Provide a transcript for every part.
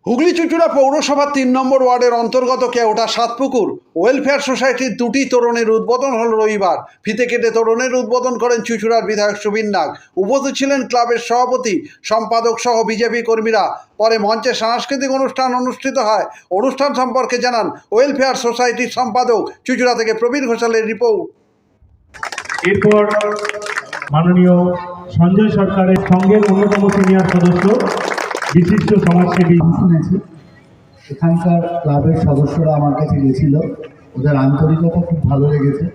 হুগলি চুঁচুড়া পৌরসভার ৩ নম্বর ওয়ার্ডের অন্তর্গত কেওটা সাতপুকুর ওয়েলফেয়ার সোসাইটির দুটি তোরণের উদ্বোধন হল রবিবার। ফিতে কেটে তোরণের উদ্বোধন করেন চুঁচুড়ার বিধায়ক সুবীর নাগ। উপস্থিত ছিলেন ক্লাবের সভাপতি, সম্পাদক সহ বিজেপি কর্মীরা। পরে মঞ্চে সাংস্কৃতিক অনুষ্ঠান অনুষ্ঠিত হয়। অনুষ্ঠান সম্পর্কে জানান ওয়েলফেয়ার সোসাইটির সম্পাদক। চুঁচুড়া থেকে প্রবীর ঘোষালের রিপোর্ট। এরপর মাননীয় সঞ্জয় সরকারের সঙ্গের অন্যতম সিনিয়র সদস্য, বিশিষ্ট সমাজসেবী। শুনেছি এখানকার ক্লাবের সদস্যরা আমার কাছে গেছিল, ওদের আন্তরিকতা খুব ভালো লেগেছে।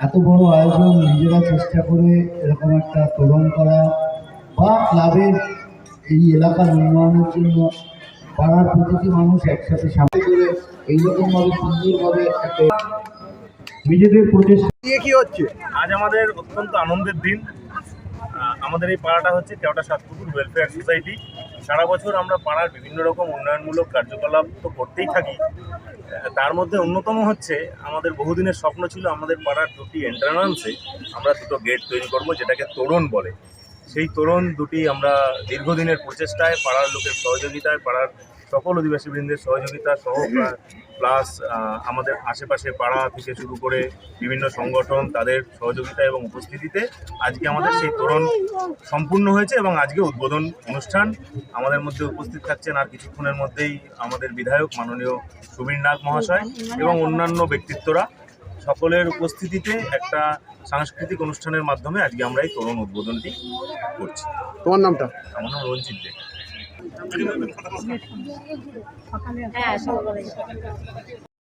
এত বড় আয়োজন নিজেরা চেষ্টা করে এরকম একটা তোরণ করা বা ক্লাবের এই এলাকার উন্নয়নের জন্য পাড়ার প্রতিটি মানুষ একসাথে সামনে করে এইরকমভাবে সুন্দরভাবে একটা নিজেদের প্রচেষ্টা কি হচ্ছে আজ আমাদের অত্যন্ত আনন্দের দিন। আমাদের এই পাড়াটা হচ্ছে কেওটা সাতপুকুর ওয়েলফেয়ার সোসাইটি। সারা বছর আমরা পাড়ার বিভিন্ন রকম উন্নয়নমূলক কার্যকলাপ তো করতেই থাকি। তার মধ্যে অন্যতম হচ্ছে আমাদের বহুদিনের স্বপ্ন ছিল আমাদের পাড়ার দুটি এন্ট্রান্সে আমরা দুটো গেট তৈরি করব, যেটাকে তোরণ বলে। সেই তোরণ দুটি আমরা দীর্ঘদিনের প্রচেষ্টায়, পাড়ার লোকের সহযোগিতায়, পাড়ার সকল অধিবাসীবৃন্দের সহযোগিতা সহ প্লাস আমাদের আশেপাশে পাড়া থেকে শুরু করে বিভিন্ন সংগঠন তাদের সহযোগিতা এবং উপস্থিতিতে আজকে আমাদের সেই তোরণ সম্পূর্ণ হয়েছে এবং আজকে উদ্বোধন অনুষ্ঠান। আমাদের মধ্যে উপস্থিত থাকছেন আর কিছুক্ষণের মধ্যেই আমাদের বিধায়ক মাননীয় সুবীর নাগ মহাশয় এবং অন্যান্য ব্যক্তিত্বরা। সকলের উপস্থিতিতে একটা সাংস্কৃতিক অনুষ্ঠানের মাধ্যমে আজকে আমরা এই তোরণ উদ্বোধনটি করছি। তোমার নামটা? আমার নাম রঞ্জিত দে। হ্যাঁ